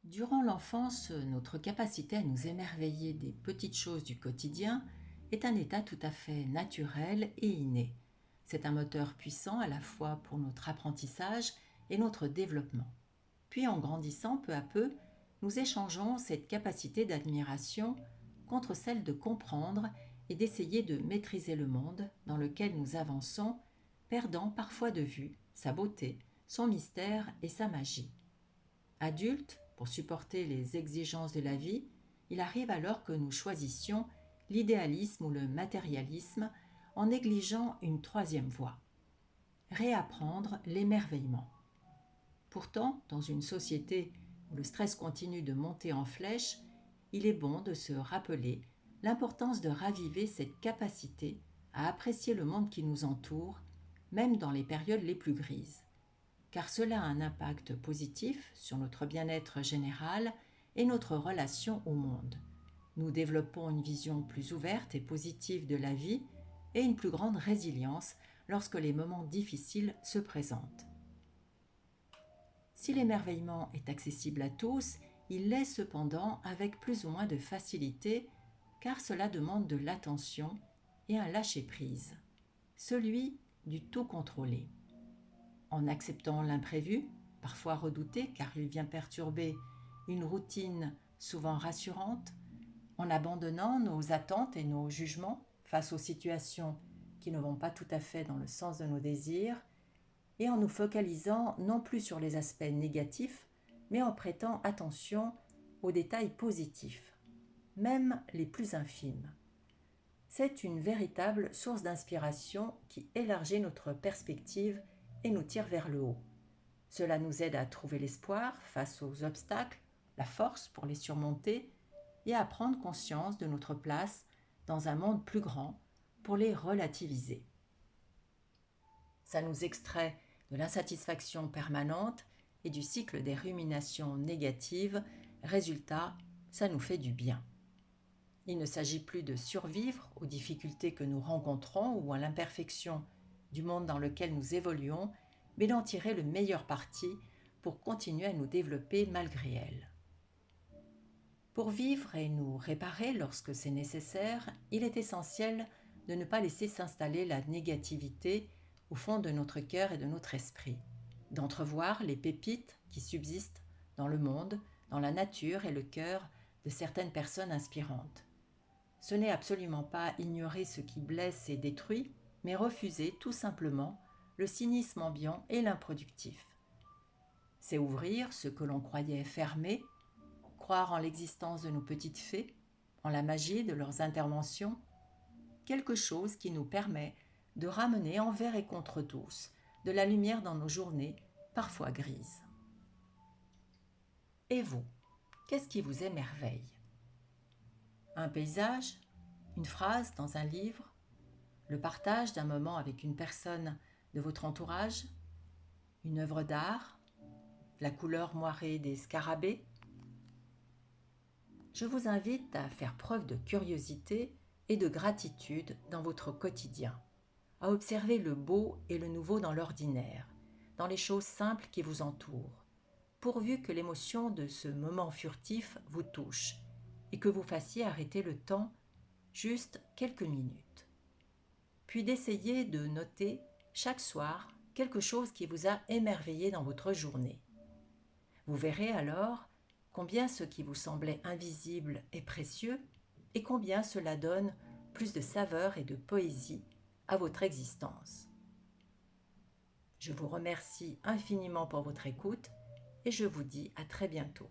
Durant l'enfance, notre capacité à nous émerveiller des petites choses du quotidien est un état tout à fait naturel et inné. C'est un moteur puissant à la fois pour notre apprentissage et notre développement. Puis en grandissant peu à peu, nous échangeons cette capacité d'admiration contre celle de comprendre et d'essayer de maîtriser le monde dans lequel nous avançons, perdant parfois de vue sa beauté, son mystère et sa magie. Adulte, pour supporter les exigences de la vie, il arrive alors que nous choisissions l'idéalisme ou le matérialisme en négligeant une troisième voie, réapprendre l'émerveillement. Pourtant, dans une société où le stress continue de monter en flèche, il est bon de se rappeler l'importance de raviver cette capacité à apprécier le monde qui nous entoure, même dans les périodes les plus grises, car cela a un impact positif sur notre bien-être général et notre relation au monde. Nous développons une vision plus ouverte et positive de la vie et une plus grande résilience lorsque les moments difficiles se présentent. Si l'émerveillement est accessible à tous, il l'est cependant avec plus ou moins de facilité, car cela demande de l'attention et un lâcher-prise, celui du tout contrôler. En acceptant l'imprévu, parfois redouté car il vient perturber une routine souvent rassurante, en abandonnant nos attentes et nos jugements face aux situations qui ne vont pas tout à fait dans le sens de nos désirs, et en nous focalisant non plus sur les aspects négatifs, mais en prêtant attention aux détails positifs, même les plus infimes. C'est une véritable source d'inspiration qui élargit notre perspective et nous tire vers le haut. Cela nous aide à trouver l'espoir face aux obstacles, la force pour les surmonter et à prendre conscience de notre place dans un monde plus grand pour les relativiser. Ça nous extrait de l'insatisfaction permanente et du cycle des ruminations négatives. Résultat, ça nous fait du bien. Il ne s'agit plus de survivre aux difficultés que nous rencontrons ou à l'imperfection du monde dans lequel nous évoluons, mais d'en tirer le meilleur parti pour continuer à nous développer malgré elles. Pour vivre et nous réparer lorsque c'est nécessaire, il est essentiel de ne pas laisser s'installer la négativité au fond de notre cœur et de notre esprit, d'entrevoir les pépites qui subsistent dans le monde, dans la nature et le cœur de certaines personnes inspirantes. Ce n'est absolument pas ignorer ce qui blesse et détruit, mais refuser tout simplement le cynisme ambiant et l'improductif. C'est ouvrir ce que l'on croyait fermé, croire en l'existence de nos petites fées, en la magie de leurs interventions, quelque chose qui nous permet de ramener envers et contre tous de la lumière dans nos journées, parfois grises. Et vous, qu'est-ce qui vous émerveille? Un paysage, une phrase dans un livre, le partage d'un moment avec une personne de votre entourage, une œuvre d'art, la couleur moirée des scarabées. Je vous invite à faire preuve de curiosité et de gratitude dans votre quotidien, à observer le beau et le nouveau dans l'ordinaire, dans les choses simples qui vous entourent, pourvu que l'émotion de ce moment furtif vous touche et que vous fassiez arrêter le temps juste quelques minutes. Puis d'essayer de noter chaque soir quelque chose qui vous a émerveillé dans votre journée. Vous verrez alors combien ce qui vous semblait invisible est précieux et combien cela donne plus de saveur et de poésie à votre existence. Je vous remercie infiniment pour votre écoute et je vous dis à très bientôt.